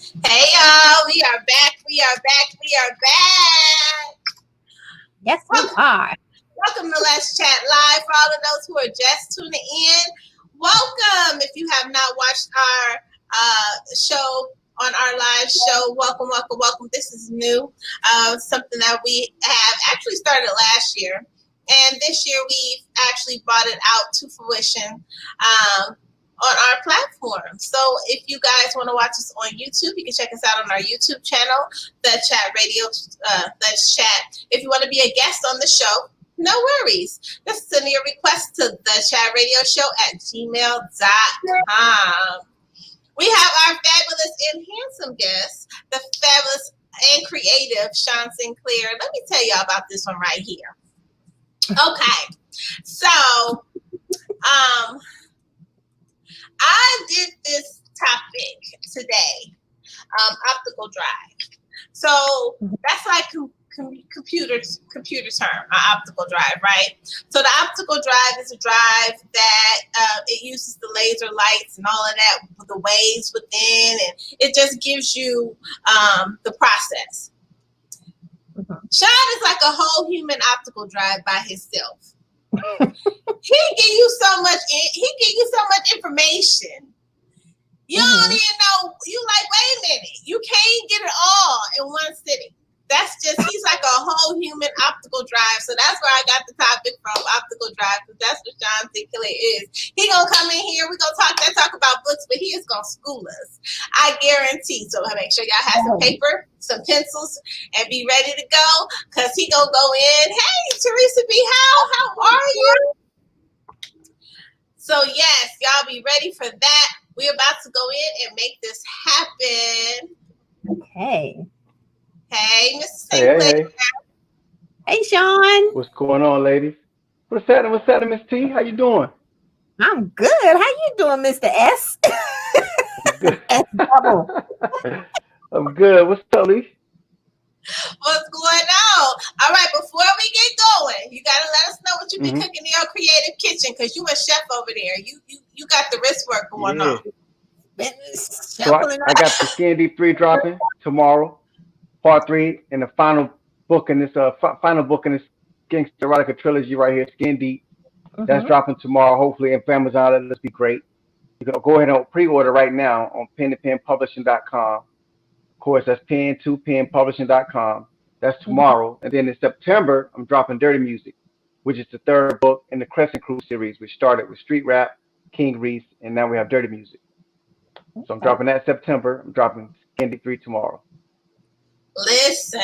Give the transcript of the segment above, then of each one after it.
Hey y'all, we are back. We are back. We are back. Yes, we are. Welcome to Let's Chat Live. For all of those who are just tuning in, welcome. If you have not watched our show on our live show, welcome, welcome, welcome. This is new, something that we have actually started last year, and this year we've actually brought it out to fruition. On our platform. So if you guys want to watch us on YouTube, you can check us out on our YouTube channel, The Chat Radio, Let's Chat. If you want to be a guest on the show, no worries. Just send your request to thechatradioShow@gmail.com. We have our fabulous and handsome guest, the fabulous and creative Shawn Sinclair. Let me tell y'all about this one right here. Okay. So, I did this topic today, optical drive. So that's like computer term, optical drive, right? So the optical drive is a drive that it uses the laser lights and all of that, the waves within, and it just gives you the process. Shawn is like a whole human optical drive by himself. He give you so much information. You don't even know. You like, wait a minute, you can't get it all in one sitting. That's just, he's like a whole human optical drive. So that's where I got the topic from, optical drive, because that's what Shawn Sinclair is. He gonna come in here, we gonna talk about books, but he is gonna school us. I guarantee. So make sure y'all have some paper, some pencils, and be ready to go, because he gonna go in. Hey, Teresa B. How are you? So yes, y'all be ready for that. We're about to go in and make this happen. Okay. Hey, Mr. Sinclair. Hey, Shawn. What's going on, ladies? What's happening, Miss T? How you doing? I'm good. How you doing, Mr. S? Good. S double. I'm good. What's up, Lissha? What's going on? All right, before we get going, you gotta let us know what you be cooking in your creative kitchen, because you a chef over there. You got the wrist work going on. So I got the Skin Deep 3 dropping tomorrow, part 3, and the final book in this gangster erotica trilogy right here, Skin Deep. That's dropping tomorrow, hopefully, in Amazon. Let's be great. You can go ahead and pre-order right now on pen2penpublishing.com. Of course, that's pen2penpublishing.com. That's tomorrow. And then in September, I'm dropping Dirty Music, which is the third book in the Crescent Crew series, which started with Street Rap, King Reese, and now we have Dirty Music. So I'm dropping that in September. I'm dropping Skin Deep 3 tomorrow. Listen.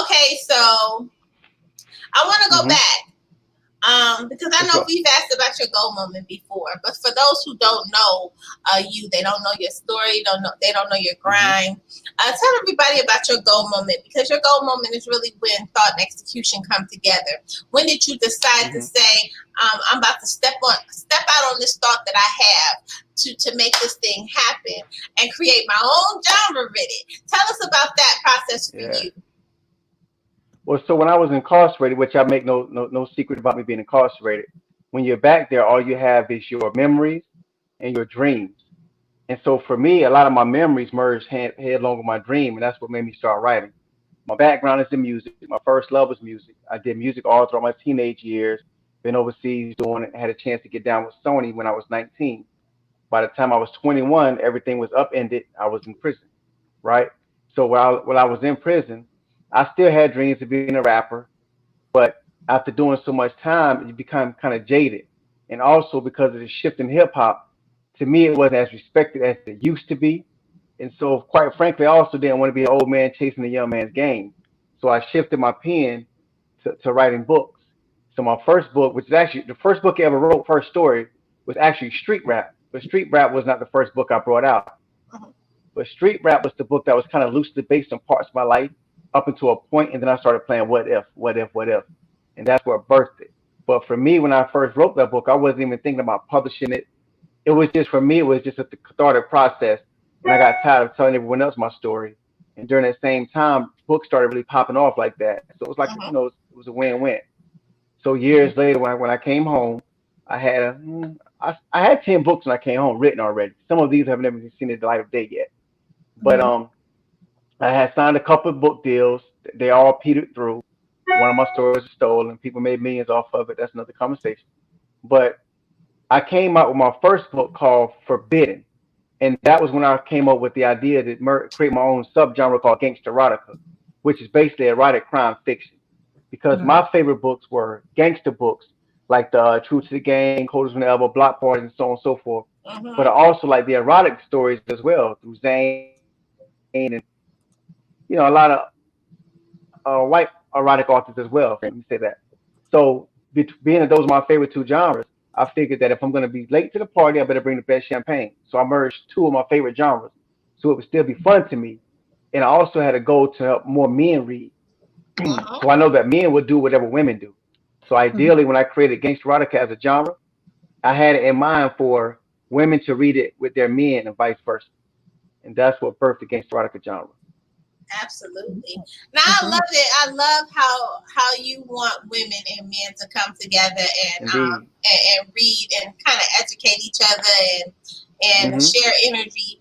Okay, so I want to go back. Because I know we've asked about your goal moment before, but for those who don't know they don't know your story, they don't know your grind. Tell everybody about your goal moment, because your goal moment is really when thought and execution come together. When did you decide to say, I'm about to step out on this thought that I have to make this thing happen and create my own genre with it? Tell us about that process for you. Well, so when I was incarcerated, which I make no secret about me being incarcerated, when you're back there, all you have is your memories and your dreams. And so for me, a lot of my memories merged headlong with my dream, and that's what made me start writing. My background is in music. My first love was music. I did music all throughout my teenage years, been overseas doing it, had a chance to get down with Toni when I was 19. By the time I was 21, everything was upended. I was in prison, right? So while I was in prison, I still had dreams of being a rapper, but after doing so much time, you become kind of jaded. And also because of the shift in hip hop, to me, it wasn't as respected as it used to be. And so, quite frankly, I also didn't want to be an old man chasing a young man's game. So I shifted my pen to writing books. So my first book, which is actually the first book I ever wrote, first story, was actually Street Rap. But Street Rap was not the first book I brought out. But Street Rap was the book that was kind of loosely based on parts of my life up until a point, and then I started playing what if, and that's what birthed it. But for me, when I first wrote that book, I wasn't even thinking about publishing it. It was just, for me, it was just a cathartic process, and I got tired of telling everyone else my story. And during that same time, books started really popping off like that. So it was like, it was a win-win. So years later, when I came home, I had 10 books when I came home written already. Some of these have never seen the light of day yet. But I had signed a couple of book deals. They all petered through. One of my stories was stolen. People made millions off of it. That's another conversation. But I came out with my first book called Forbidden. And that was when I came up with the idea to create my own subgenre called gangster erotica, which is basically erotic crime fiction. Because my favorite books were gangster books, like the True to the Game, Coldest Than Ever, Block Parties, and so on and so forth. But I also like the erotic stories as well, through Zane and, a lot of white erotic authors as well. Let me say that. So, being that those are my favorite two genres, I figured that if I'm going to be late to the party, I better bring the best champagne. So I merged two of my favorite genres, so it would still be fun to me. And I also had a goal to help more men read. So I know that men would do whatever women do. So ideally, when I created gangster erotica as a genre, I had it in mind for women to read it with their men and vice versa. And that's what birthed the gangster erotica genre. Absolutely. Now I love it. I love how you want women and men to come together and read and kind of educate each other and share energy.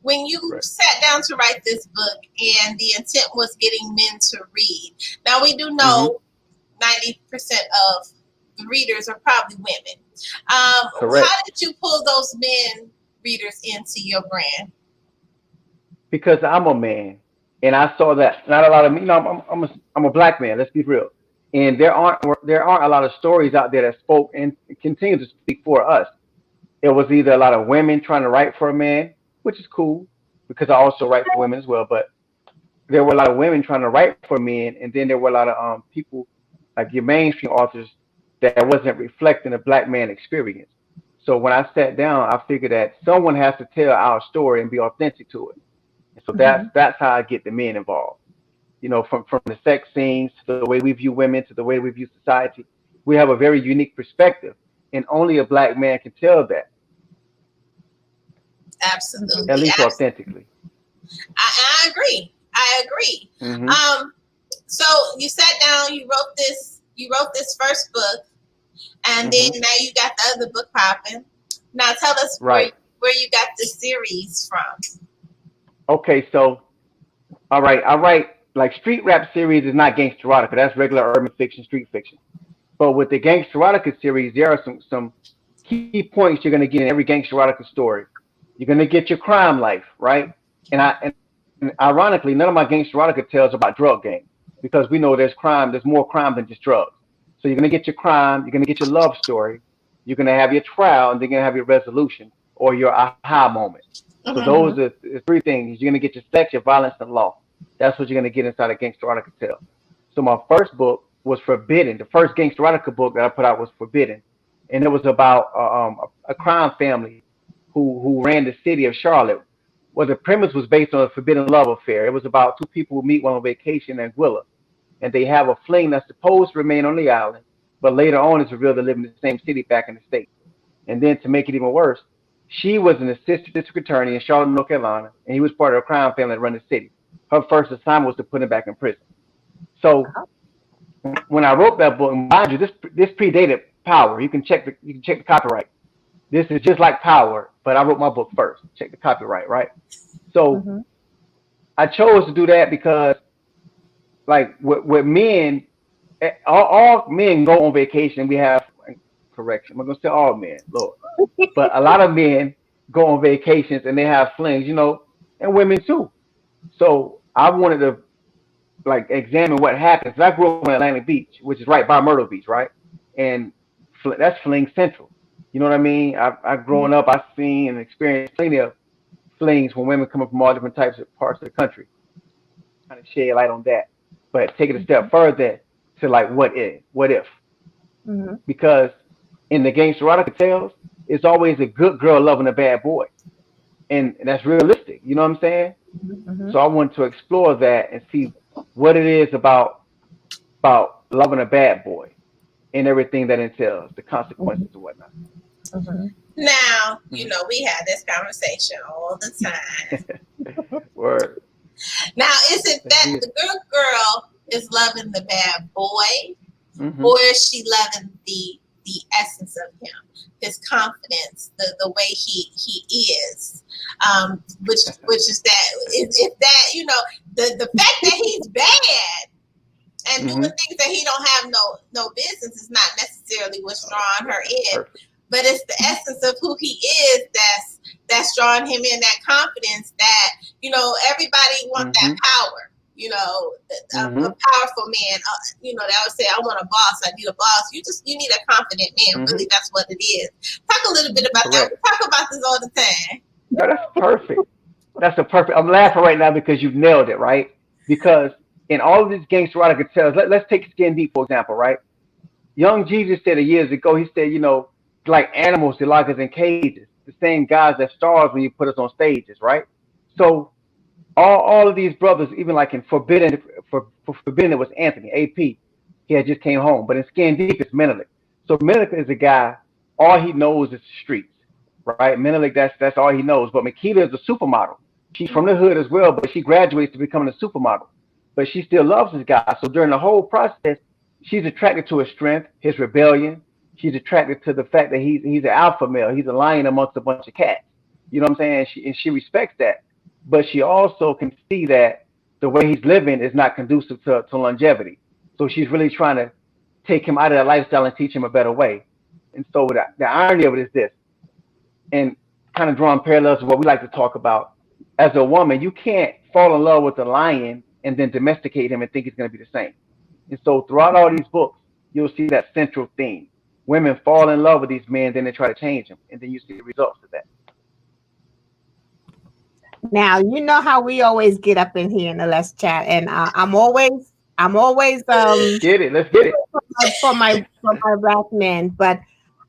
When you sat down to write this book and the intent was getting men to read. Now we do know 90% of the readers are probably women. Correct. How did you pull those men readers into your brand? Because I'm a man, and I saw that not a lot of me. I'm a black man. Let's be real, and there aren't a lot of stories out there that spoke and continue to speak for us. It was either a lot of women trying to write for a man, which is cool because I also write for women as well. But there were a lot of women trying to write for men, and then there were a lot of people like your mainstream authors that wasn't reflecting a black man experience. So when I sat down, I figured that someone has to tell our story and be authentic to it. So that's how I get the men involved. From the sex scenes to the way we view women to the way we view society, we have a very unique perspective, and only a black man can tell that. Absolutely, at least authentically. I agree. So you sat down, you wrote this first book, and then now you got the other book popping. Now tell us where you got this series from. Okay, so all right, I write like street rap series is not gangster erotica. That's regular urban fiction, street fiction. But with the gangster erotica series, there are some key points you're gonna get in every gangster erotica story. You're gonna get your crime life, right? And ironically, none of my gangster erotica tales about drug gangs because we know there's more crime than just drugs. So you're gonna get your crime, you're gonna get your love story, you're gonna have your trial, and then you're gonna have your resolution or your aha moment. So those are the three things. You're going to get your sex, your violence, and law. That's what you're going to get inside a gangster erotica tale. So my first book was Forbidden. The first gangster erotica book that I put out was Forbidden. And it was about a crime family who ran the city of Charlotte. Well, the premise was based on a forbidden love affair. It was about two people who meet on vacation in Anguilla. And they have a fling that's supposed to remain on the island. But later on, it's revealed they live in the same city back in the States. And then to make it even worse, she was an assistant district attorney in Charlotte, North Carolina, and he was part of a crime family that run the city. Her first assignment was to put him back in prison. So when I wrote that book, mind you, this predated Power. You can check the copyright. This is just like Power, but I wrote my book first. Check the copyright, right? So I chose to do that because, like, with men, all men go on vacation. We have correction. I'm gonna say all men, Lord. But a lot of men go on vacations and they have flings, and women too. So I wanted to examine what happens. I grew up in Atlantic Beach, which is right by Myrtle Beach, right? And that's fling central. You know what I mean? I've grown up, I've seen and experienced plenty of flings when women come from all different types of parts of the country. Kind of shed light on that. But take it a step further to what if? Because in the gangster erotica tales, it's always a good girl loving a bad boy. And that's realistic. You know what I'm saying? So I wanted to explore that and see what it is about loving a bad boy and everything that entails, the consequences and whatnot. Now, we had this conversation all the time. Word. Now, is it that the good girl is loving the bad boy, or is she loving the essence of him, his confidence, the way he is? which is that if that, you know, the fact that he's bad and doing things that he don't have no business is not necessarily what's drawing her in. Perfect. But it's the essence of who he is that's drawing him in, that confidence that, you know, everybody wants that power, you know, a powerful man, you know, they always say, I want a boss, I need a boss. You need a confident man. Really, that's what it is. Talk a little bit about that. We talk about this all the time. No, that's perfect. That's a perfect. I'm laughing right now because you've nailed it, right? Because in all of these gangster erotica tales, let's take Skin Deep, for example, right? Young Jesus said years ago, he said, you know, like animals, they lock us in cages. The same guys that stars when you put us on stages, right? So all of these brothers, even like in Forbidden, for Forbidden, it was Anthony, AP. He had just came home. But in Skin Deep, it's Menelik. So Menelik is a guy, all he knows is the streets, right? Menelik, that's all he knows. But Makita is a supermodel. She's from the hood as well, but she graduates to becoming a supermodel. But she still loves this guy. So during the whole process, she's attracted to his strength, his rebellion. She's attracted to the fact that he's an alpha male. He's a lion amongst a bunch of cats. You know what I'm saying? She respects that. But she also can see that the way he's living is not conducive to longevity. So she's really trying to take him out of that lifestyle and teach him a better way. And so the irony of it is this, and kind of drawing parallels to what we like to talk about. As a woman, you can't fall in love with a lion and then domesticate him and think it's going to be the same. And so throughout all these books, you'll see that central theme. Women fall in love with these men, then they try to change them, and then you see the results of that. Now, you know how we always get up in here in the Let's Chat, and I'm always get it. Let's get it for my black men, but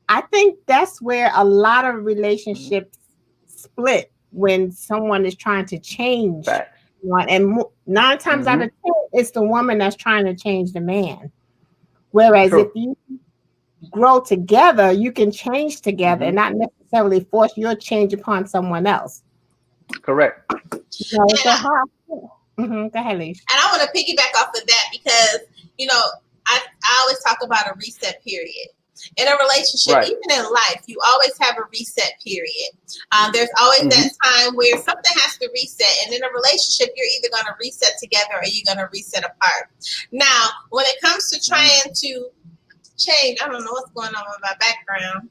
I think that's where a lot of relationships split when someone is trying to change one, and 9 times out of 10, it's the woman that's trying to change the man. Whereas if you grow together, you can change together and not necessarily force your change upon someone else. Correct. So it's a hard. Go ahead, Lissha. And I want to piggyback off of that because, you know, I always talk about a reset period. In a relationship, even in life, you always have a reset period. There's always that time where something has to reset. And in a relationship, you're either going to reset together or you're going to reset apart. Now, when it comes to trying to change, I don't know what's going on with my background.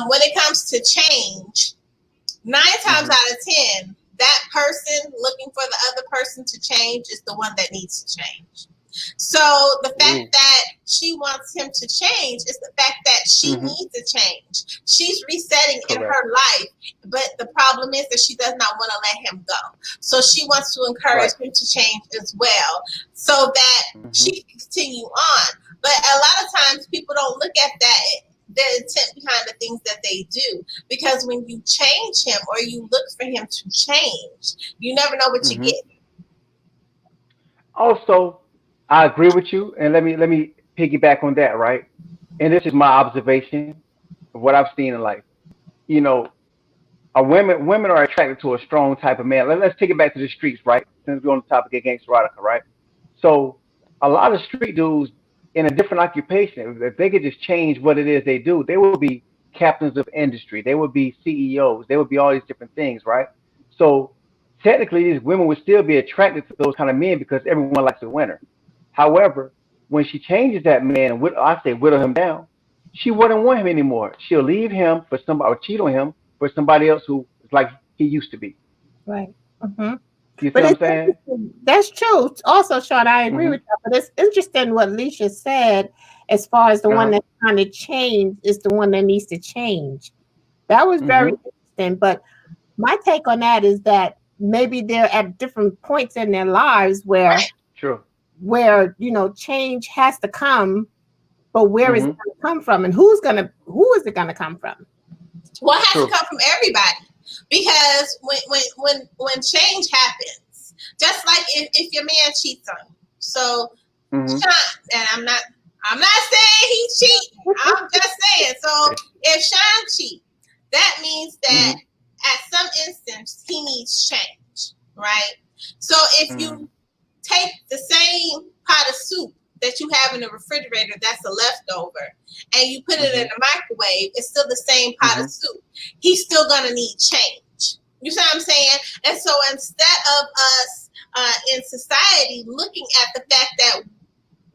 When it comes to change, 9 times out of 10, that person looking for the other person to change is the one that needs to change. So the fact that she wants him to change is the fact that she needs to change. She's resetting in her life, but the problem is that she does not want to let him go. So she wants to encourage him to change as well so that she can continue on. But a lot of times people don't look at that, the intent behind the things that they do, because when you change him or you look for him to change, you never know what you get. Also, I agree with you, and let me piggyback on that, right? And this is my observation of what I've seen in life. You know, women are attracted to a strong type of man. Let's take it back to the streets, right? Since we're on the topic of gangster erotica, right? So a lot of street dudes in a different occupation, if they could just change what it is they do, they will be captains of industry. They would be CEOs. They would be all these different things, right? So technically, these women would still be attracted to those kind of men because everyone likes a winner. However, when she changes that man, and whittle him down, she wouldn't want him anymore. She'll leave him for somebody, or cheat on him for somebody else who is like he used to be. Right. You see what I'm saying? That's true. Also, Shawn, I agree with that. But it's interesting what Lissha said as far as the one that's trying to change is the one that needs to change. That was very interesting. But my take on that is that maybe they're at different points in their lives where you know, change has to come, but where is it going to come from, and who is it going to come from? Well, it has to come from everybody, because when change happens, just like if your man cheats on you, so Shawn, and I'm not saying he cheating, I'm just saying, so if Shawn cheats, that means that at some instance he needs change, right? So if you take the same pot of soup that you have in the refrigerator that's a leftover, and you put it in the microwave, it's still the same pot of soup. He's still gonna need change. You see what I'm saying? And so instead of us in society looking at the fact that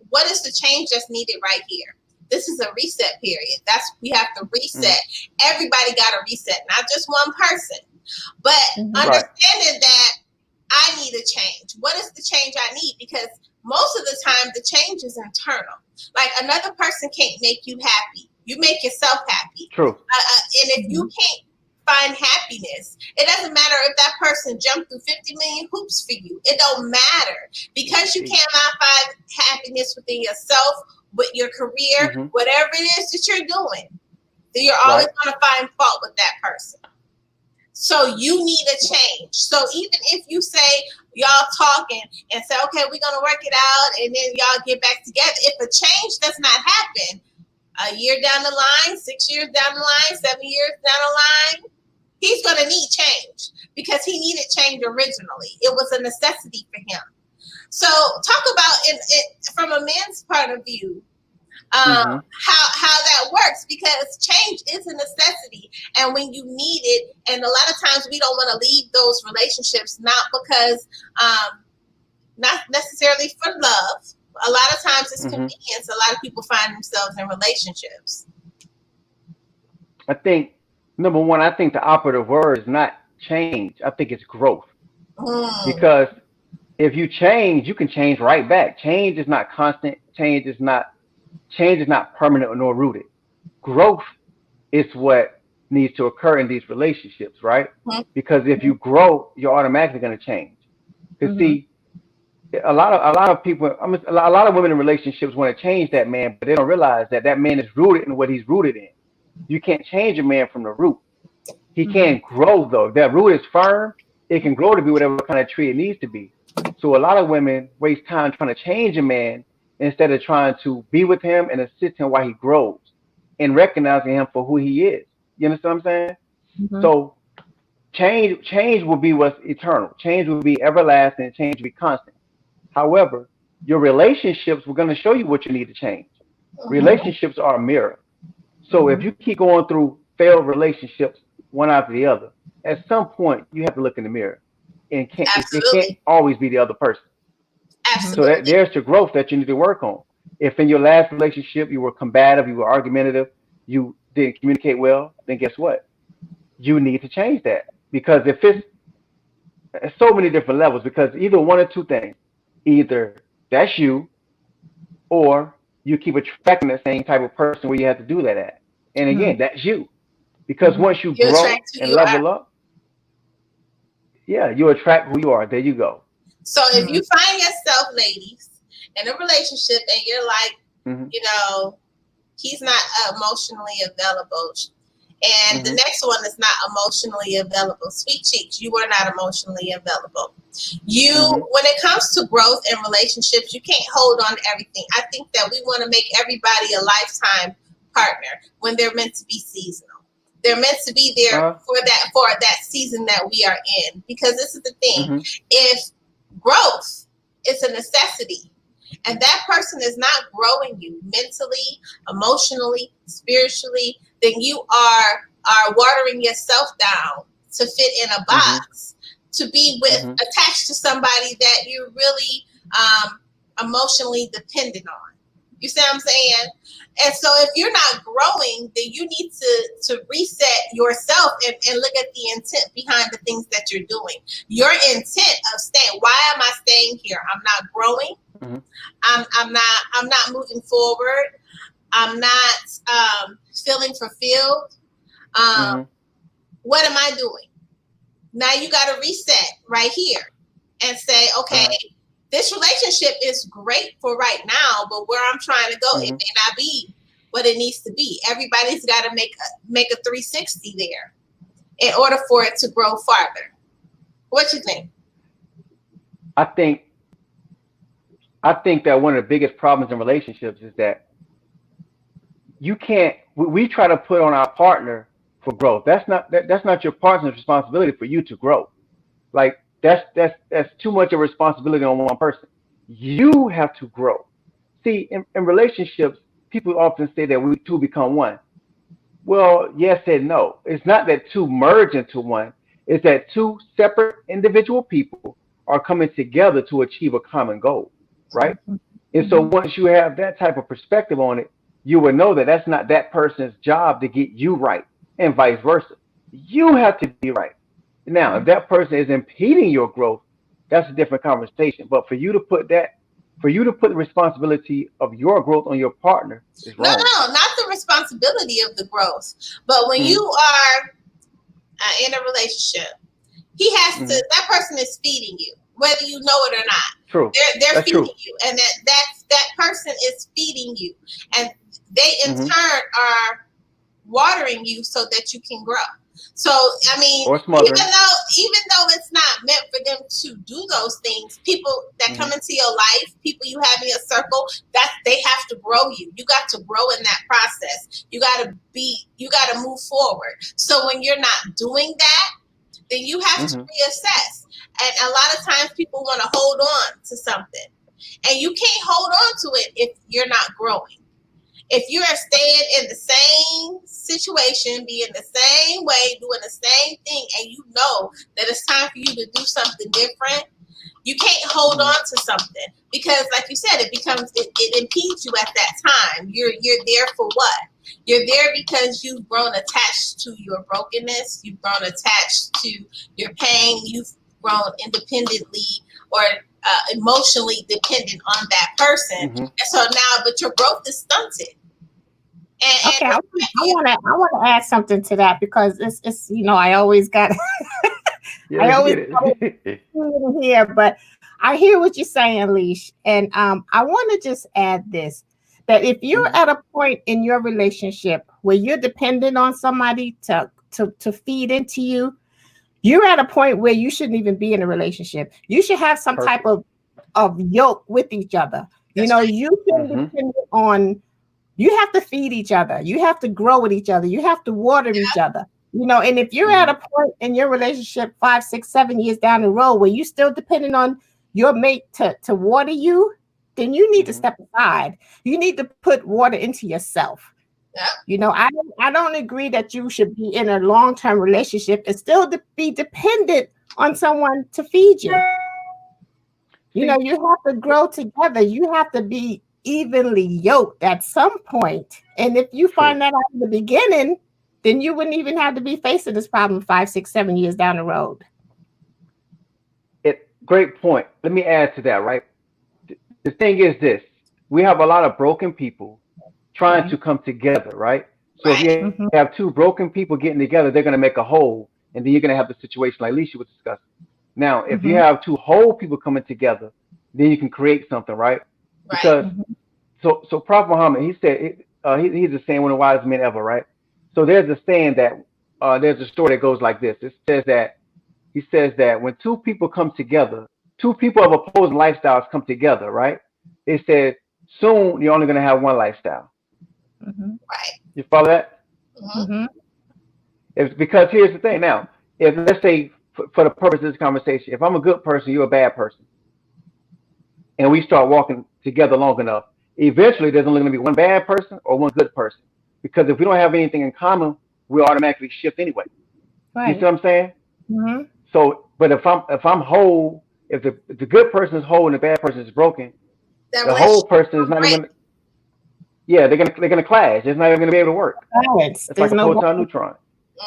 what is the change that's needed right here? This is a reset period. We have to reset. Everybody got to reset, not just one person. But understanding that I need a change. What is the change I need? Because most of the time, the change is internal. Like another person can't make you happy. You make yourself happy. True. And if you can't find happiness, it doesn't matter if that person jumped through 50 million hoops for you. It don't matter, because you cannot find happiness within yourself, with your career, whatever it is that you're doing. You're always going to find fault with that person. So you need a change. So even if you say y'all talking and say, okay, we're going to work it out, and then y'all get back together, if a change does not happen, a year down the line, 6 years down the line, 7 years down the line, he's going to need change, because he needed change originally. It was a necessity for him. So talk about it from a man's point of view, how that works, because change is a necessity. And when you need it, and a lot of times we don't want to leave those relationships, not because, not necessarily for love. A lot of times it's convenience. A lot of people find themselves in relationships. I think, number one, I think the operative word is not change. I think it's growth. Because if you change, you can change right back. Change is not constant. Change is not permanent nor rooted. Growth is what needs to occur in these relationships, right? Because if you grow, you're automatically going to change. Because see, a lot of people, a lot of women in relationships want to change that man, but they don't realize that that man is rooted in what he's rooted in. You can't change a man from the root. He can't grow though. If that root is firm, it can grow to be whatever kind of tree it needs to be. So a lot of women waste time trying to change a man instead of trying to be with him and assist him while he grows and recognizing him for who he is. You understand what I'm saying? So change will be what's eternal. Change will be everlasting. Change will be constant. However, your relationships were going to show you what you need to change. Relationships are a mirror. So if you keep going through failed relationships one after the other, at some point you have to look in the mirror, and it can't always be the other person. So there's the growth that you need to work on. If in your last relationship you were combative, you were argumentative, you didn't communicate well, then guess what? You need to change that. Because if it's so many different levels, because either one or two things, either that's you, or you keep attracting the same type of person where you have to do that at. And again, that's you. Because once you grow and level up, you attract who you are. There you go. So if you find yourself, ladies, in a relationship and you're like, you know, he's not emotionally available, and the next one is not emotionally available, sweet cheeks, you are not emotionally available. You, when it comes to growth in relationships, you can't hold on to everything. I think that we want to make everybody a lifetime partner when they're meant to be seasonal. They're meant to be there for that season that we are in. Because this is the thing. If growth is a necessity, and that person is not growing you mentally, emotionally, spiritually, then you are watering yourself down to fit in a box, to be with attached to somebody that you're really emotionally dependent on. You see what I'm saying? And so if you're not growing, then you need to reset yourself and look at the intent behind the things that you're doing. Your intent of staying. Why am I staying here? I'm not growing. I'm not moving forward. I'm not feeling fulfilled. What am I doing? Now you got to reset right here and say, okay, this relationship is great for right now, but where I'm trying to go, it may not be what it needs to be. Everybody's got to make a 360 there in order for it to grow farther. What you think? I think that one of the biggest problems in relationships is that you can't. We try to put on our partner for growth. That's not your partner's responsibility for you to grow. Like that's too much of a responsibility on one person. You have to grow. See, in relationships, people often say that we two become one. Well, yes and no. It's not that two merge into one. It's that two separate individual people are coming together to achieve a common goal, right? And so once you have that type of perspective on it, you will know that that's not that person's job to get you right, and vice versa. You have to be right. Now, if that person is impeding your growth, that's a different conversation. But for you to put the responsibility of your growth on your partner is No, wrong. no, not the responsibility of the growth. But when you are in a relationship, he has to. That person is feeding you, whether you know it or not. True. They're That's feeding true. you, and that person is feeding you, and they in turn are watering you so that you can grow. So I mean, Or even smothering. though it's not meant for them to do those things, people that come into your life, people you have in your circle, that they have to grow you. You got to grow in that process. You got to move forward. So when you're not doing that, then you have to reassess. And a lot of times people want to hold on to something, and you can't hold on to it if you're not growing. If you are staying in the same situation, being the same way, doing the same thing, and you know that it's time for you to do something different, you can't hold on to something because, like you said, it impedes you at that time. You're there for what? You're there because you've grown attached to your brokenness. You've grown attached to your pain. You've grown independently or emotionally dependent on that person. And so now, but your growth is stunted. Okay, I want to add something to that because it's I always got I always get it here, but I hear what you're saying, Leash, and I want to just add this, that if you're at a point in your relationship where you're dependent on somebody to feed into you, you're at a point where you shouldn't even be in a relationship. You should have some type of yoke with each other. You shouldn't depend on. You have to feed each other. You have to grow with each other. You have to water each other. And if you're at a point in your relationship 5, 6, 7 years down the road where you're still depending on your mate to water you, then you need to step aside. You need to put water into yourself. I don't agree that you should be in a long-term relationship and still be dependent on someone to feed you. You have to grow together. You have to be evenly yoked at some point. And if you find that out in the beginning, then you wouldn't even have to be facing this problem 5, 6, 7 years down the road. Great point. Let me add to that, right? The thing is this. We have a lot of broken people trying to come together, right? So if you have two broken people getting together, they're going to make a whole, and then you're going to have the situation like Lissha was discussing. Now, if you have two whole people coming together, then you can create something, right? Because so Prophet Muhammad, he said he's the saying, one of the wisest men ever, right? So there's a saying that there's a story that goes like this. It says that when two people come together, two people of opposing lifestyles come together, right? It said soon you're only going to have one lifestyle. Right. You follow that? It's because here's the thing. Now, if let's say for the purpose of this conversation, if I'm a good person, you're a bad person, and we start walking together long enough, eventually there's only going to be one bad person or one good person. Because if we don't have anything in common, we automatically shift anyway. Right. You see what I'm saying? So, but if I'm whole, if the good person is whole and the bad person is broken, the whole person is not even. Yeah, they're gonna clash. It's not even gonna be able to work. Balance. It's like a proton neutron.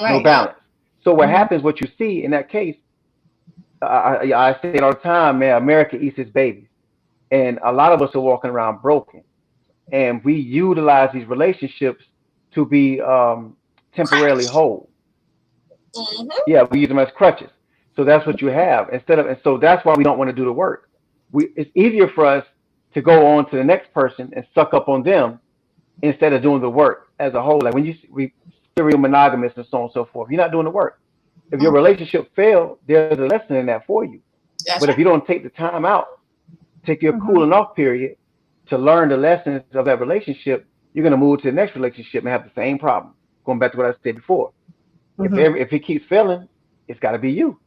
No balance. So what happens? What you see in that case, I say it all the time, man. America eats its babies, and a lot of us are walking around broken, and we utilize these relationships to be temporarily whole. Yeah, we use them as crutches. So that's what you have and so that's why we don't want to do the work. It's easier for us to go on to the next person and suck up on them instead of doing the work as a whole. Like when we serial monogamous and so on and so forth, you're not doing the work. If your relationship failed, there's a lesson in that for you. But if you don't take the time out, take your cooling off period to learn the lessons of that relationship, you're going to move to the next relationship and have the same problem. Going back to what I said before. If it keeps failing, it's got to be you.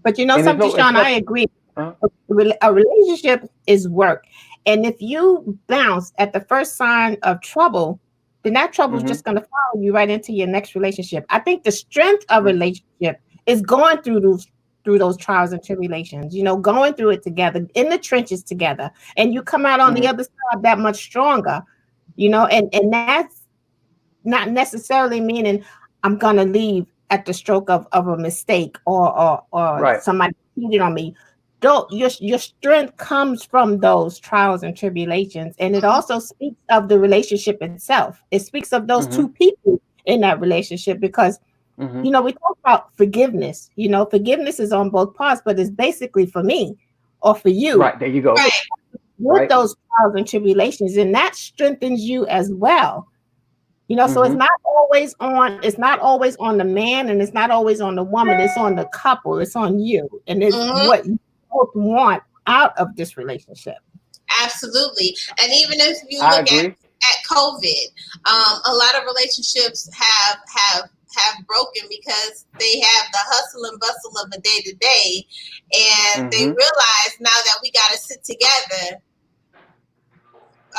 But something, Shawn, I agree. A relationship is work. And if you bounce at the first sign of trouble, then that trouble is just going to follow you right into your next relationship. I think the strength of relationship is going through those trials and tribulations, going through it together, in the trenches together, and you come out on the other side that much stronger, and that's not necessarily meaning I'm gonna leave at the stroke of a mistake or somebody cheated on me. Don't your strength comes from those trials and tribulations, and it also speaks of the relationship itself. It speaks of those two people in that relationship because we talk about forgiveness. Forgiveness is on both parts, but it's basically for me or for you. Right, there you go. With those trials and tribulations, and that strengthens you as well. So it's not always on the man, and it's not always on the woman. It's on the couple. It's on you, and it's what you both want out of this relationship. Absolutely. And even if you look at COVID, a lot of relationships have broken because they have the hustle and bustle of a day to day, and they realize now that we got to sit together.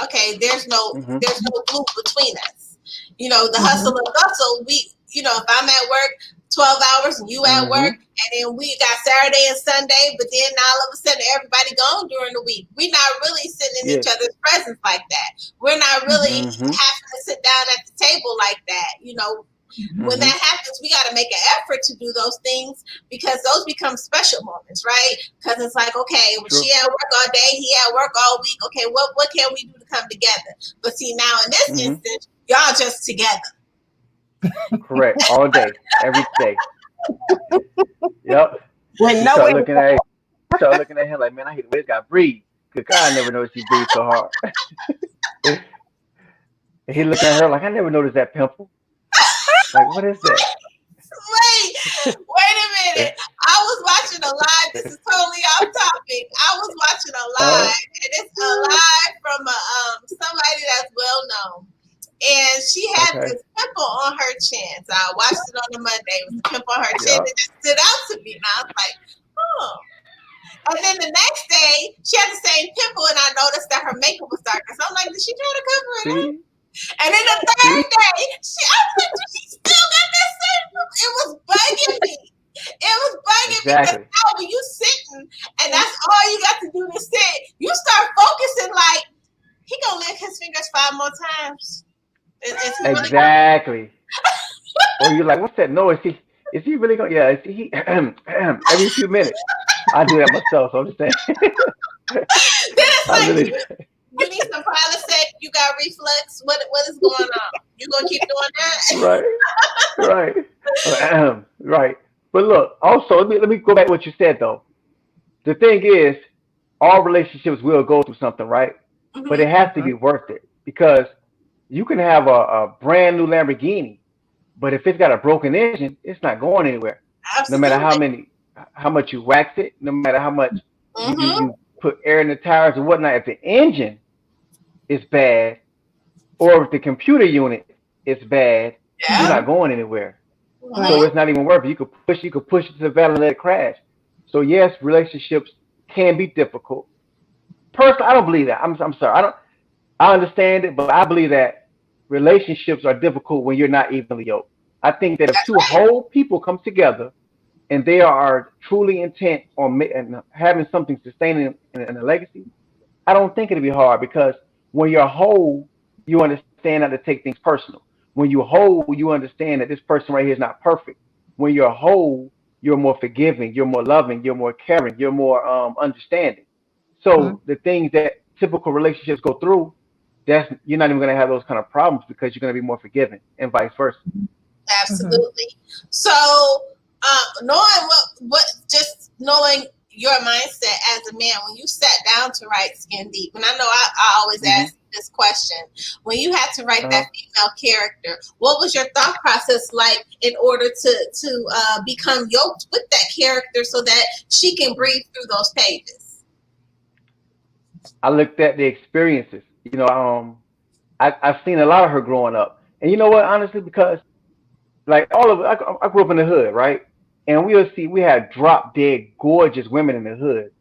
Okay, there's no glue between us. The hustle and bustle. If I'm at work 12 hours and you at work, and then we got Saturday and Sunday, but then all of a sudden everybody gone during the week. We're not really sitting in each other's presence like that. We're not really having to sit down at the table like that. When that happens, we got to make an effort to do those things because those become special moments, right? Because it's like, okay, she at work all day, he at work all week. Okay, what can we do to come together? But see, now in this instance, y'all just together. Correct. All day, every day. Yep. When start looking at him like, man, I hate the way this guy breathes. Because God, I never noticed he breathes so hard. And he looking at her like, I never noticed that pimple. Like, what is that? Wait a minute. I was watching a live. This is totally off topic. I was watching a live, and it's a live from somebody that's well known. And she had this pimple on her chin. So I watched it on a Monday. It was a pimple on her chin that just stood out to me. And I was like, oh. And then the next day, she had the same pimple, and I noticed that her makeup was darker. So I'm like, did she try to cover it up? And then the third day, she still got that same pimple. It was bugging me. Because now when you sitting, and that's all you got to do to sit, you start focusing like, he gonna lick his fingers 5 more times. Exactly. Or you're like, what's that noise? Is he really going? Yeah, he every few minutes. I do that myself. So I'm just saying. Then it's like, you need some Prilosec. You got reflux. What is going on? You gonna keep doing that? Right. But look, also let me go back to what you said though. The thing is, all relationships will go through something, right? But it has to be worth it because you can have a brand new Lamborghini, but if it's got a broken engine, it's not going anywhere. Absolutely. No matter how much you wax it, no matter how much you put air in the tires and whatnot, if the engine is bad or if the computer unit is bad, you're not going anywhere. So it's not even worth it. You could push it to the valley and let it crash. So yes, relationships can be difficult. Personally, I don't believe that. I'm sorry. I understand it, but I believe that relationships are difficult when you're not evenly yoked. I think that if two whole people come together and they are truly intent on having something sustaining in a legacy, I don't think it'll be hard because when you're whole, you understand how to take things personal. When you're whole, you understand that this person right here is not perfect. When you're whole, you're more forgiving, you're more loving, you're more caring, you're more understanding. So the things that typical relationships go through, you're not even going to have those kind of problems because you're going to be more forgiving and vice versa. Absolutely. So knowing your mindset as a man, when you sat down to write Skin Deep, and I know I always ask this question, when you had to write that female character, what was your thought process like in order to become yoked with that character so that she can breathe through those pages? I looked at the experiences. I've seen a lot of her growing up, and you know what? Honestly, because like I grew up in the hood, right? And we had drop dead gorgeous women in the hood,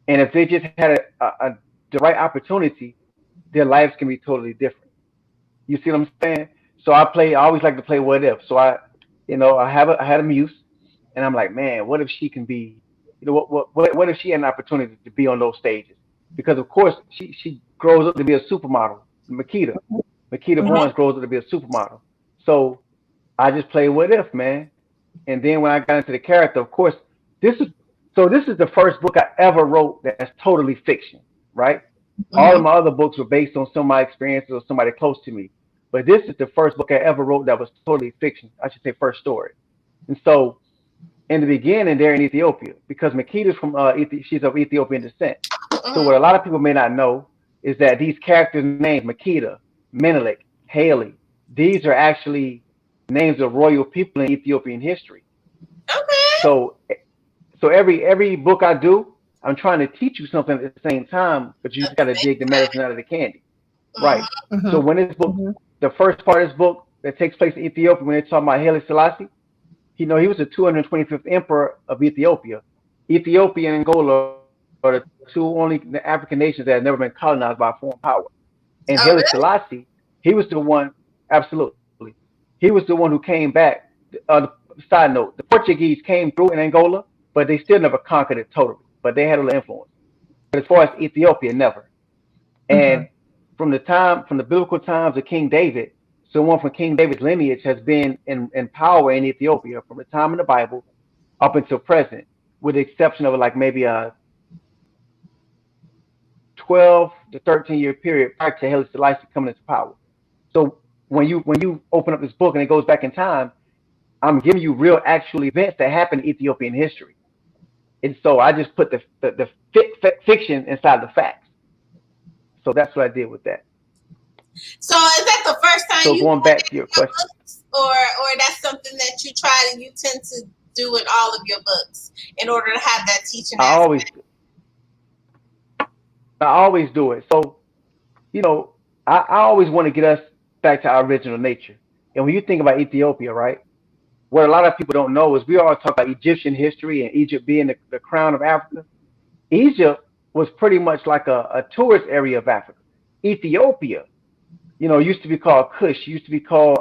and if they just had a the right opportunity, their lives can be totally different. You see what I'm saying? So I always like to play what if. So I had a muse, and I'm like, man, what if she can be, what if she had an opportunity to be on those stages? Because of course she grows up to be a supermodel. Makita Mhm. Barnes grows up to be a supermodel. So I just played what if, man. And then when I got into the character, of course, this is this is the first book I ever wrote that's totally fiction, right? All of Mhm. my other books were based on some of my experiences or somebody close to me. But this is the first book I ever wrote that was totally fiction. I should say first story. And so in the beginning, they're in Ethiopia because Makita's from she's of Ethiopian descent. So what a lot of people may not know is that these characters' names, Makita, Menelik, Haley, these are actually names of royal people in Ethiopian history. Okay. So every book I do, I'm trying to teach you something at the same time, but you At just got the to same dig the medicine time. out of the candy, right? Mm-hmm. So Mhm. when this book, Mhm. the first part of this book that takes place in Ethiopia, when they're talking about Haile Selassie, he was the 225th emperor of Ethiopia. Ethiopia and Angola are the two only African nations that have never been colonized by a foreign power. And Haile Oh, really? Selassie, he was the one, absolutely, he was the one who came back. Side note, the Portuguese came through in Angola, but they still never conquered it totally. But they had a little influence. But as far as Ethiopia, never. And Mhm. from the biblical times of King David, someone from King David's lineage has been in power in Ethiopia from the time in the Bible up until present, with the exception of like maybe a 12 to 13-year period prior to Haile Selassie coming into power. So when you open up this book and it goes back in time, I'm giving you real actual events that happened in Ethiopian history. And so I just put the fiction inside the facts. So that's what I did with that. So is that the first time So you going put back in to your your question, books, or that's something that you tend to do in all of your books in order to have that teaching I always aspect? I always do it. So, you know, I always want to get us back to our original nature. And when you think about Ethiopia, right, what a lot of people don't know is we all talk about Egyptian history and Egypt being the crown of Africa. Egypt was pretty much like a tourist area of Africa. Ethiopia, used to be called Kush, used to be called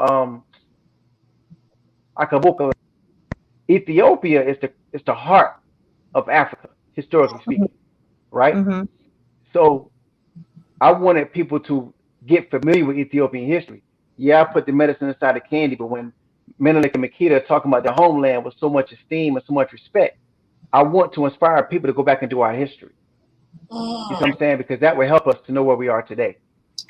Akabuka. Ethiopia is the heart of Africa, historically speaking, right? Mhm. So I wanted people to get familiar with Ethiopian history. Yeah, I put the medicine inside the candy, but when Menelik and Makita are talking about their homeland with so much esteem and so much respect, I want to inspire people to go back and do our history. You see what Mm, I'm saying? Because that will help us to know where we are today.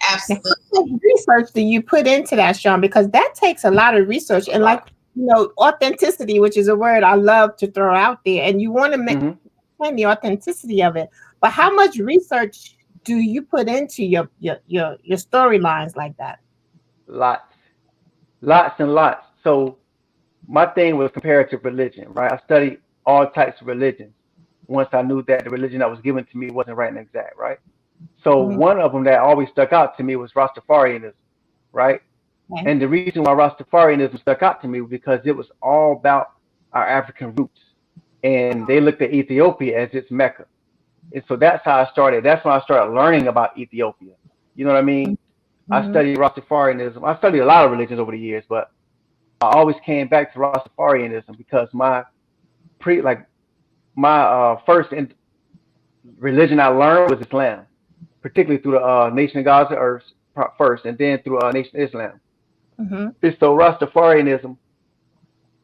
Now, absolutely. how much research do you put into that, Shawn? Because that takes a lot of research A and, like, lot. authenticity, which is a word I love to throw out there, and you want to Hmm. maintain the authenticity of it. But how much research do you put into your storylines like that? Lots, lots and lots. So my thing was comparative religion, right? I studied all types of religions once I knew that the religion that was given to me wasn't right and exact, right? So Mhm. one of them that always stuck out to me was Rastafarianism, right? Okay. And the reason why Rastafarianism stuck out to me was because it was all about our African roots. And they looked at Ethiopia as its Mecca. And so that's how I started. That's when I started learning about Ethiopia. You know what I mean? I Mhm. studied Rastafarianism. I studied a lot of religions over the years, but I always came back to Rastafarianism because like my religion I learned was Islam, particularly through the Nation of God's Earth first, and then through Nation of Islam. Mhm. And so Rastafarianism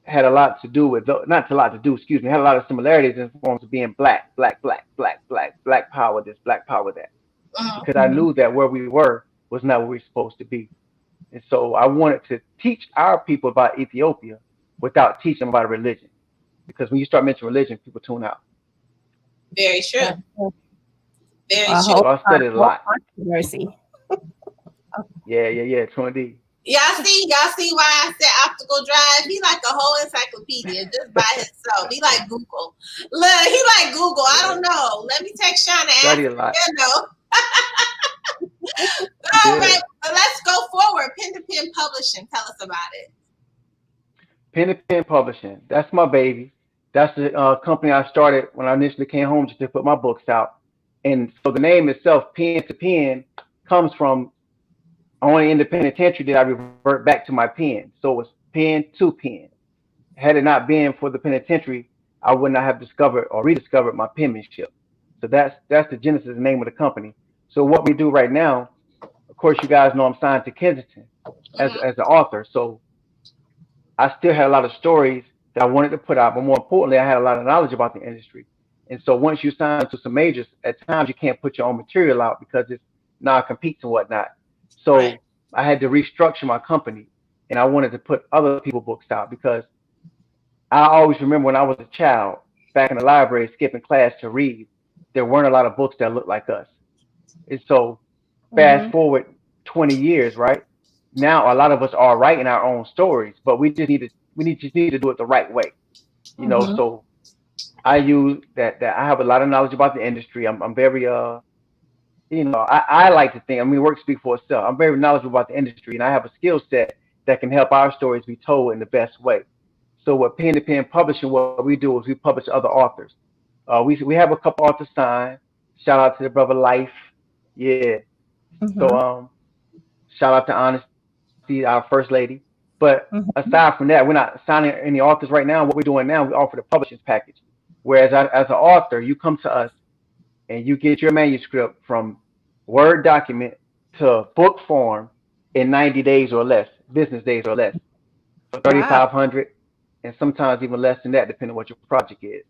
had a lot to do with, not a lot to do, excuse me, had a lot of similarities in forms of being black power this, black power that. Mm, Because I Mhm. knew that where we were was not where we were supposed to be. And so I wanted to teach our people about Ethiopia without teaching them about religion. Because when you start mentioning religion, people tune out. very true. That's Very a true. So I studied a whole lot. controversy. Yeah, True indeed. Y'all see why I said optical drive? He like a whole encyclopedia just by himself. He like Google. Look, he like Google. I Yeah, don't know. Let me text Shawn and ask study a him. lot. You know. All Yeah. right, but let's go forward. Pen to Pen Publishing. Tell us about it. Pen to Pen Publishing. That's my baby. That's the company I started when I initially came home just to put my books out. And so the name itself, Pen to Pen, comes from only in the penitentiary did I revert back to my pen. So it was pen to pen. Had it not been for the penitentiary, I would not have discovered or rediscovered my penmanship. So that's the genesis name of the company. So what we do right now, of course, you guys know I'm signed to Kensington as an author. So I still had a lot of stories that I wanted to put out, but more importantly, I had a lot of knowledge about the industry. And so once you sign to some majors, at times you can't put your own material out because it's non-competes and whatnot. So I had to restructure my company, and I wanted to put other people's books out because I always remember when I was a child, back in the library, skipping class to read, there weren't a lot of books that looked like us. And so fast forward 20 years, right? Now a lot of us are writing our own stories, but just need to do it the right way. So I use that I have a lot of knowledge about the industry. I'm very I like to think, I mean, work speaks for itself. I'm very knowledgeable about the industry, and I have a skill set that can help our stories be told in the best way. So what Pen to Pen Publishing, what we do is we publish other authors. We have a couple authors signed. Shout out to the brother Life. Yeah. So shout out to Honesty, our first lady. But aside from that, we're not signing any authors right now. What we're doing now, we offer the publishing package. Whereas as an author, you come to us and you get your manuscript from Word document to book form in 90 days or less, business days or less. So 3,500, and sometimes even less than that, depending on what your project is.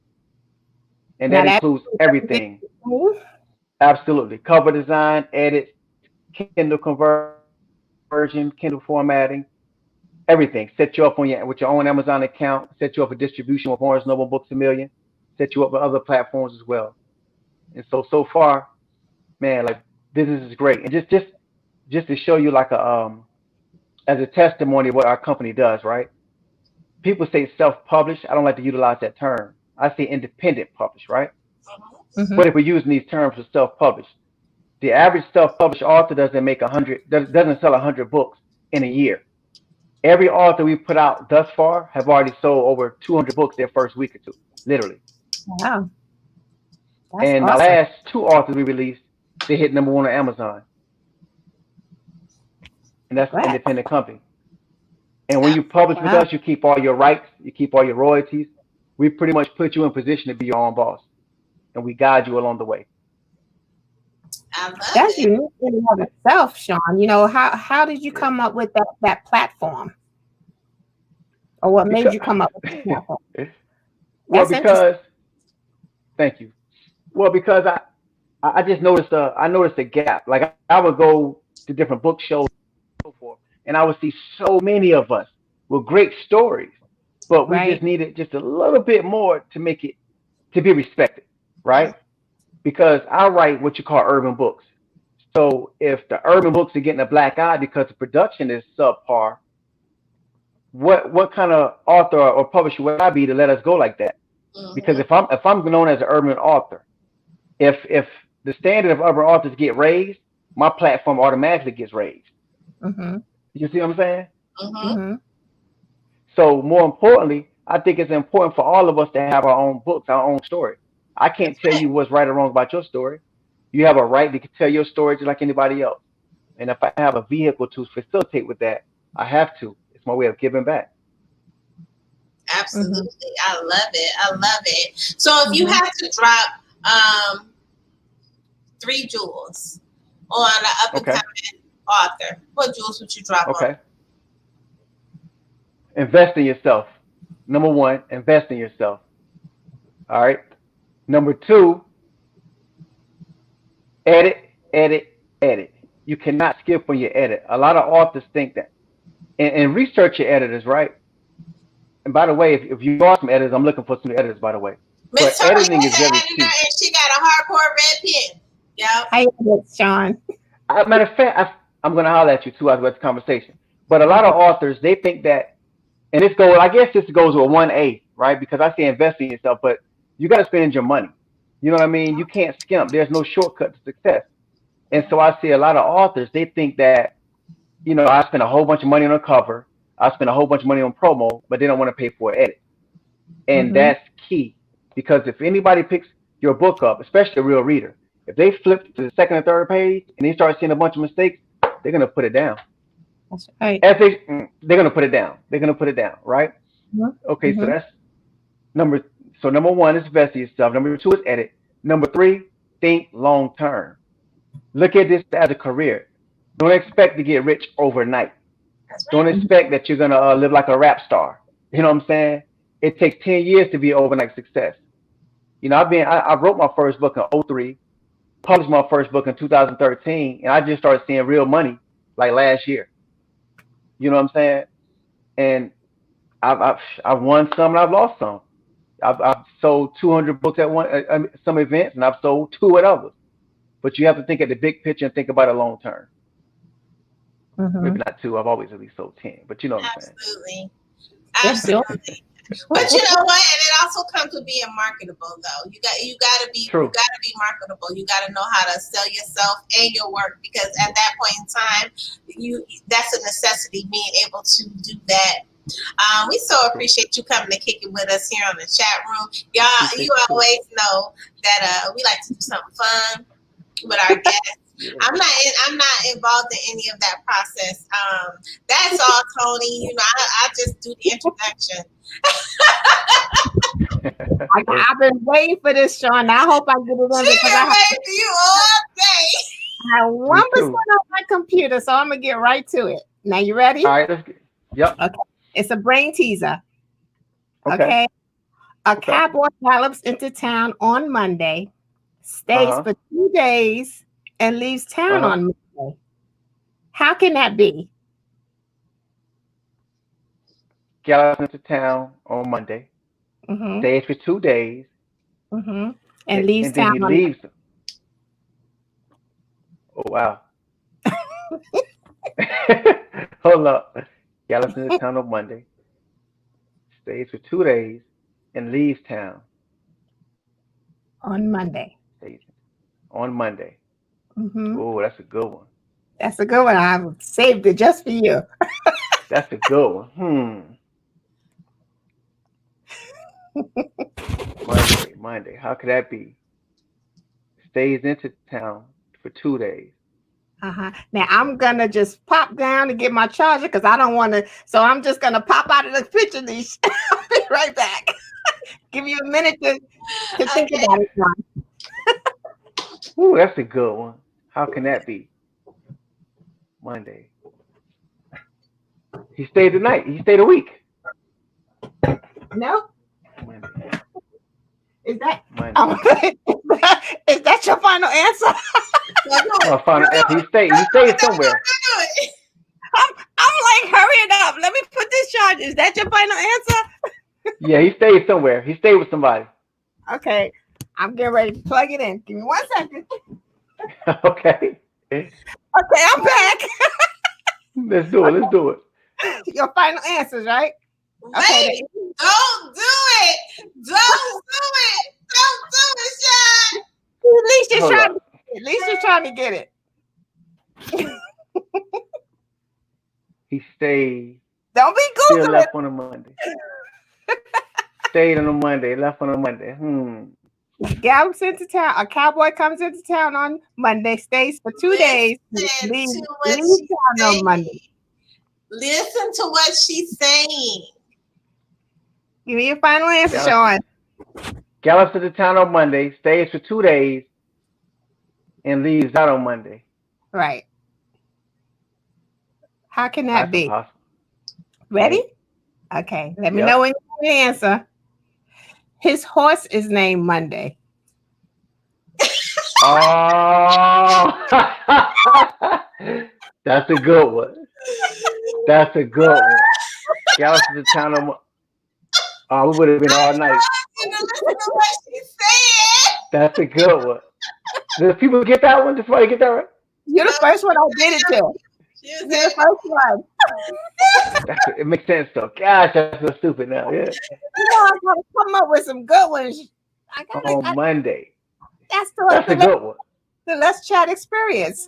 And that includes everything. Absolutely. Cover design, edit, Kindle conversion, Kindle formatting, everything. Set you up with your own Amazon account, set you up for distribution with Barnes Noble Books A Million, set you up with other platforms as well. And so far, man, like business is great. And just to show you like as a testimony of what our company does, right? People say self-published. I don't like to utilize that term. I say independent published, right? But if we're using these terms for self-published, the average self-published author doesn't sell 100 books in a year. Every author we put out thus far have already sold over 200 books their first week or two, literally. Wow. And awesome. The last two authors we released, they hit #1 on Amazon. And that's an independent company. And when you publish with us, you keep all your rights, you keep all your royalties. We pretty much put you in position to be your own boss. And we guide you along the way. That's unique in and of itself, Shawn. How did you come up with that platform? Or what made you come up with that platform? Thank you. Well, because I just noticed a gap. Like I would go to different book shows and so forth, and I would see so many of us with great stories, but we just needed just a little bit more to make it to be respected, right? Because I write what you call urban books. So if the urban books are getting a black eye because the production is subpar, what kind of author or publisher would I be to let us go like that? Because if I'm known as an urban author, if the standard of urban authors get raised, my platform automatically gets raised. You see what I'm saying? So more importantly, I think it's important for all of us to have our own books, our own story. I can't tell you what's right or wrong about your story. You have a right to tell your story just like anybody else. And if I have a vehicle to facilitate with that, I have to. It's my way of giving back. Absolutely. I love it. So if you have to drop 3 jewels on an up-and-coming author, what jewels would you drop on? Invest in yourself. Number 1, invest in yourself. All right. Number 2, edit. You cannot skip when you edit. A lot of authors think that. And research your editors, right? And by the way, if you are some editors, I'm looking for some editors, by the way. Miss Toni editing is very key. And she got a hardcore red pen. Yep. I edit, Shawn. Matter of fact, I'm going to holler at you too after the conversation. But a lot of authors, they think that, and I guess this goes with 1A, right? Because I say invest in yourself, but you got to spend your money. You know what I mean? You can't skimp. There's no shortcut to success. And so I see a lot of authors, they think that, I spend a whole bunch of money on a cover. I spend a whole bunch of money on promo, but they don't want to pay for an edit. And that's key. Because if anybody picks your book up, especially a real reader, If they flip to the second or third page and they start seeing a bunch of mistakes, they're gonna put it down. That's right. They're gonna put it down. They're gonna put it down, right? Okay, so that's number. So number one is invest in yourself. Number two is edit. Number three, think long term. Look at this as a career. Don't expect to get rich overnight. Don't expect that you're gonna live like a rap star. You know what I'm saying? It takes 10 years to be overnight success. You know, I wrote my first book in '03, published my first book in 2013, and I just started seeing real money like last year. You know what I'm saying? And I've won some and I've lost some. I've sold 200 books at some events, and I've sold 2 at others. But you have to think at the big picture and think about it long term. Maybe not 2. I've always at least sold 10. But you know what I'm saying? Absolutely. But you know what? And it also comes with being marketable, though. You gotta be marketable. You gotta know how to sell yourself and your work, because at that point in time, that's a necessity, being able to do that. We so appreciate you coming to kick it with us here on the chat room. Y'all, you always know that we like to do something fun with our guests. I'm not involved in any of that process. That's all Toni. You know, I just do the introduction. I've been waiting for this, Shawn. I hope I get it in because I wait for you all day. I have 1% on my computer, so I'm gonna get right to it. Now you ready? All right, let's get. Yep. Okay. It's a brain teaser. Okay. A cowboy gallops into town on Monday, stays for 2 days, and leaves town on Monday. How can that be? Gallops into town on Monday, stays for 2 days, and leaves town then he on leaves. Oh, wow. Hold up. Gallops into town on Monday, stays for 2 days, and leaves town. On Monday. On Monday. Oh, that's a good one. That's a good one. I saved it just for you. That's a good one. Monday. How could that be? Stays into town for 2 days. Now I'm gonna just pop down and get my charger because I don't want to. So I'm just gonna pop out of the picture. These. I'll be right back. Give you a minute to think about it, Shawn. Ooh, that's a good one. How can that be? Monday. He stayed the night. He stayed a week. No. Monday. Is that is that your final answer? My final answer. He stayed somewhere. I'm like, hurry it up. Let me put this charge. Is that your final answer? Yeah, he stayed somewhere. He stayed with somebody. Okay. I'm getting ready to plug it in. Give me 1 second. Okay. Okay, I'm back. Let's do it. Your final answers, right? Okay. Wait, don't do it. Don't do it, Shawn. At least you're trying to get it. He stayed. Don't be Googling. Still left on a Monday. Stayed on a Monday. Left on a Monday. Gallops into town. A cowboy comes into town on Monday, stays for 2 days, leaves town on Monday. Listen to what she's saying. Give me your final answer, Shawn. Gallops into town on Monday, stays for 2 days, and leaves out on Monday. Right. How can that be? Impossible. Ready? Okay. Let me know when you answer. His horse is named Monday. Oh, that's a good one. Gallops into town on Monday. Oh, we would have been all night. Listen to what she's saying. That's a good one. Do people get that one? Does somebody get that right? You're the first one I did it to. You're the first one. It makes sense though. Gosh, I feel stupid now. Yeah. I gotta come up with some good ones. Monday. That's a good one. The Let's Chat experience.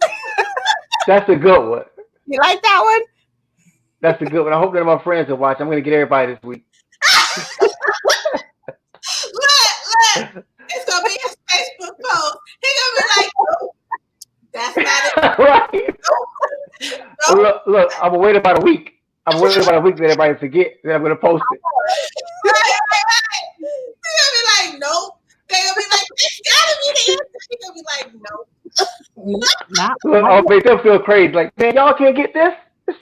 That's a good one. You like that one? That's a good one. I hope none of my friends will watch. I'm going to get everybody this week. Look. It's going to be his Facebook post. He's going to be like, look, I'm gonna wait about a week. I'm waiting about a week that everybody forget that I'm gonna post it. Right. They're gonna be like, nope. They're gonna be like, this gotta be the answer. They're gonna be like, nope. Look, I'll make them feel crazy. Like, man, y'all can't get this? It's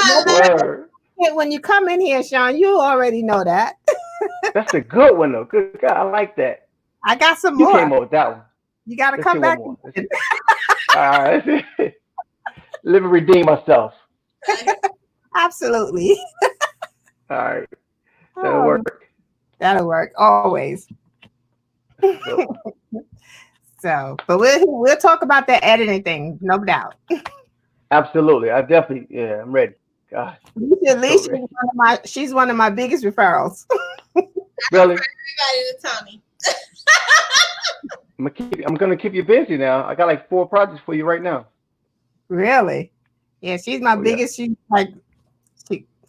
simple. Word. When you come in here, Shawn, you already know that. That's a good one, though. Good God, I like that. I got some You more. came up with that one. You got to Let's come hear back. one more. All right. Let me redeem myself. Absolutely. All right. That'll work. That'll work always. So, but we'll talk about that editing thing, no doubt. Absolutely. I definitely, yeah, I'm ready. God. Lissha, she's one of my biggest referrals. Really? Everybody to Toni. I'm gonna keep you busy now. I got like 4 projects for you right now. Really? Yeah, she's my biggest. Yeah.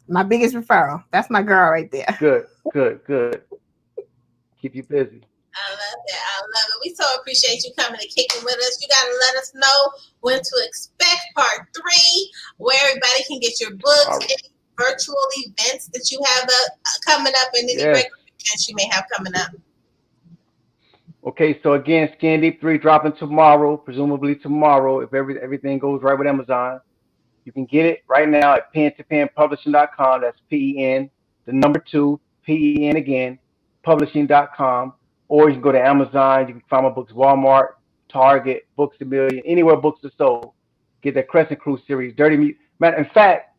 My biggest referral. That's my girl right there. Good. Keep you busy. I love it. We so appreciate you coming and kicking with us. You got to let us know when to expect part 3, where everybody can get your books, any virtual events that you have coming up, and any regular events you may have coming up. Okay, so again, Skin Deep 3 dropping tomorrow, presumably tomorrow, if everything goes right with Amazon. You can get it right now at pentopenpublishing.com. That's PEN, the number 2, PEN again, publishing.com. Or you can go to Amazon. You can find my books Walmart, Target, Books A Million, anywhere books are sold. Get that Crescent Crew series, Dirty Music. In fact,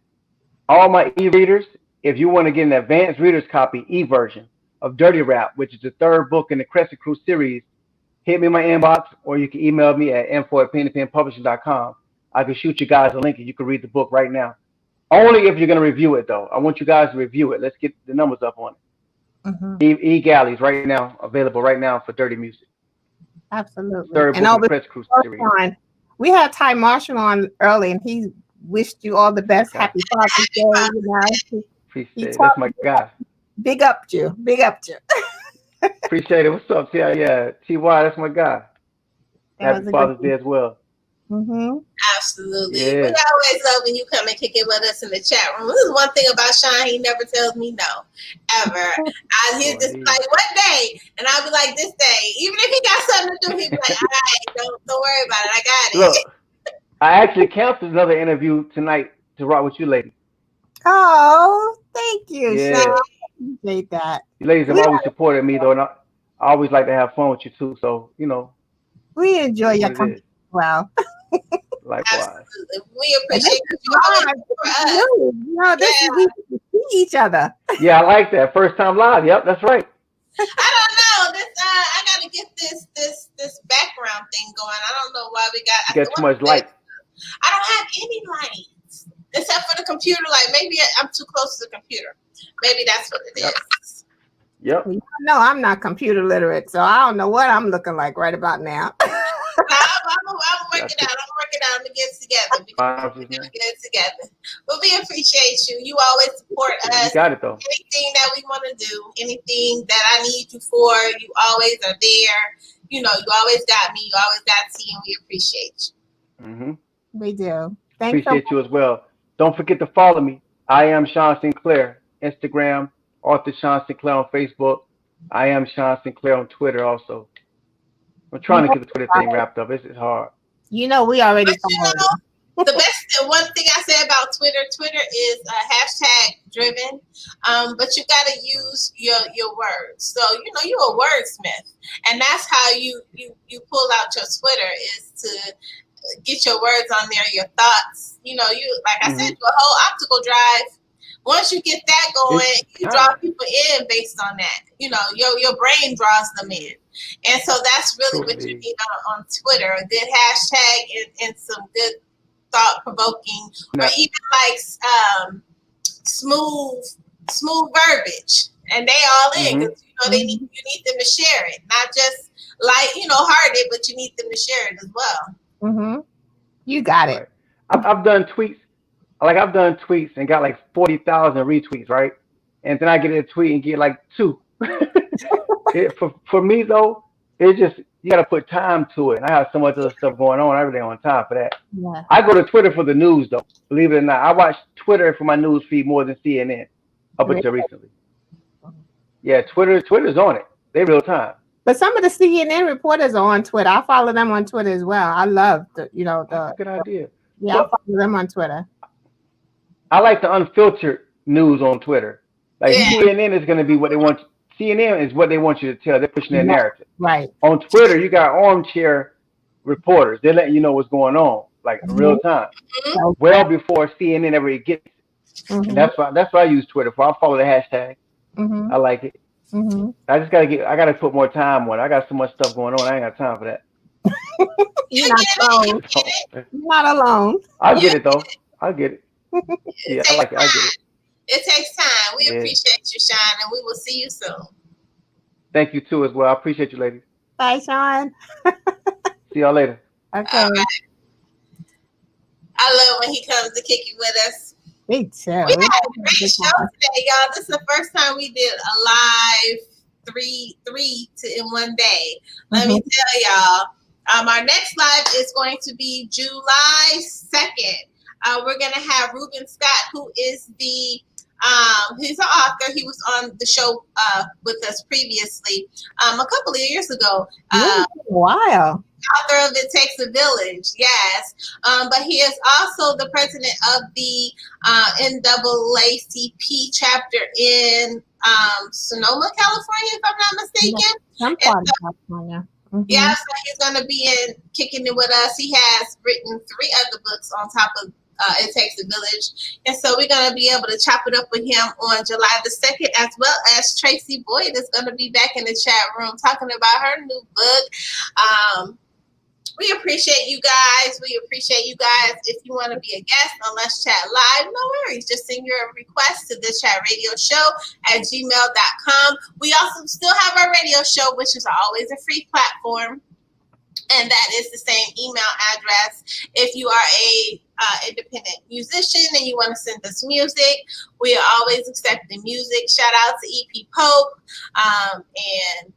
all my e-readers, if you want to get an advanced reader's copy, e-version of Dirty Rap, which is the 3rd book in the Crescent Crew series, hit me in my inbox, or you can email me at info@pentopenpublishing.com. I can shoot you guys a link and you can read the book right now. Only if you're going to review it, though. I want you guys to review it. Let's get the numbers up on it. E-galleys right now, available right now for Dirty Music. Absolutely. 3rd book in the Crescent Crew series. We had Ty Marshall on early, and he wished you all the best. Happy Father's Day. Appreciate it. That's my guy. Big up you. Appreciate it. What's up? Yeah. TY, that's my guy. Happy Father's Day as well. Absolutely. Yeah. We always love when you come and kick it with us in the chat room. This is one thing about Shawn. He never tells me no, ever. He's just like, what day? And I'll be like, this day. Even if he got something to do, he'll be like, all right, don't worry about it. I got it. Look, I actually canceled another interview tonight to rock with you ladies. Oh, thank you, Shawn. I appreciate that. You ladies have always supported me, though, and I always like to have fun with you, too. So, we enjoy your company. Well. Likewise. Absolutely. We appreciate you always for us. We see each other. Yeah, I like that. First time live. Yep, that's right. I don't know. I gotta get this background thing going. I don't know why we got too much light. I don't have any lights except for the computer light. Maybe I'm too close to the computer. Maybe that's what it is. Yep. No, I'm not computer literate, so I don't know what I'm looking like right about now. I'm working out. I'm gonna get it together. But we appreciate you. You always support us. You got it though. Anything that we want to do, anything that I need you for, you always are there. You always got me. You always got T, and we appreciate you. We do. Appreciate you as well. Don't forget to follow me. I am Shawn Sinclair. Instagram, author Shawn Sinclair on Facebook. I am Shawn Sinclair on Twitter also. I'm trying to get the Twitter thing wrapped up. It's hard. We already the best one thing I say about Twitter is hashtag driven. But you gotta use your words. So you're a wordsmith. And that's how you pull out your Twitter, is to get your words on there, your thoughts. You like I said, your whole optical drive. Once you get that going, you draw people in based on that. Your brain draws them in. And so that's really what you need on Twitter. A good hashtag and some good thought-provoking, or even like smooth verbiage. And they all in, because you need them to share it. Not just hearted, but you need them to share it as well. You got it. I've done tweets. I've done tweets and got like 40,000 retweets, right? And then I get a tweet and get like 2. For me though, it's just you got to put time to it. And I have so much other stuff going on. I really don't have time for that. Yeah. I go to Twitter for the news, though. Believe it or not, I watch Twitter for my news feed more than CNN up until recently. Yeah, Twitter's on it. They real time. But some of the CNN reporters are on Twitter. I follow them on Twitter as well. I love the. That's a good idea. Yeah, So, I follow them on Twitter. I like the unfiltered news on Twitter. Like CNN is going to be what they want. CNN is what they want you to tell. They're pushing their narrative. Right. On Twitter, you got armchair reporters. They're letting you know what's going on, like in real time, well before CNN ever gets it. And that's why I use Twitter for. I follow the hashtag. I like it. I just gotta put more time on it. I got so much stuff going on. I ain't got time for that. You're not alone. You're not alone. I'll get it though. I'll get it. Yeah, I like it. I get it. It takes time. We appreciate you, Shawn, and we will see you soon. Thank you too as well. I appreciate you, ladies. Bye, Shawn. See y'all later. Okay. Right. I love when he comes to kick it with us. Me too. We had a great show today, y'all. This is the first time we did a live three in one day. Let me tell y'all. Our next live is going to be July 2nd. We're going to have Ruben Scott, who is he's an author. He was on the show with us previously a couple of years ago. Wow. Author of It Takes a Village, yes. But he is also the president of the NAACP chapter in Sonoma, California, if I'm not mistaken. Some part of California. Yeah, so he's going to be kicking it with us. He has written 3 other books on top of It Takes a Village. And so we're going to be able to chop it up with him on July the 2nd, as well as Tracy Boyd is going to be back in the chat room talking about her new book. We appreciate you guys. If you want to be a guest on Let's Chat Live, no worries. Just send your request to thischatradioshow@gmail.com. We also still have our radio show, which is always a free platform. And that is the same email address. If you are a independent musician and you want to send us music, we are always accepting music. Shout out to EP Pope and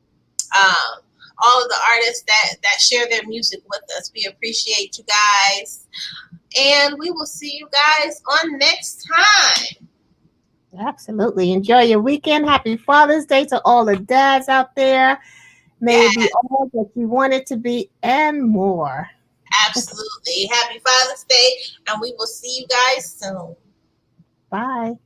all of the artists that share their music with us. We appreciate you guys. And we will see you guys on next time. Absolutely. Enjoy your weekend. Happy Father's Day to all the dads out there. May it be all that you want it to be and more. Absolutely. Happy Father's Day. And we will see you guys soon. Bye.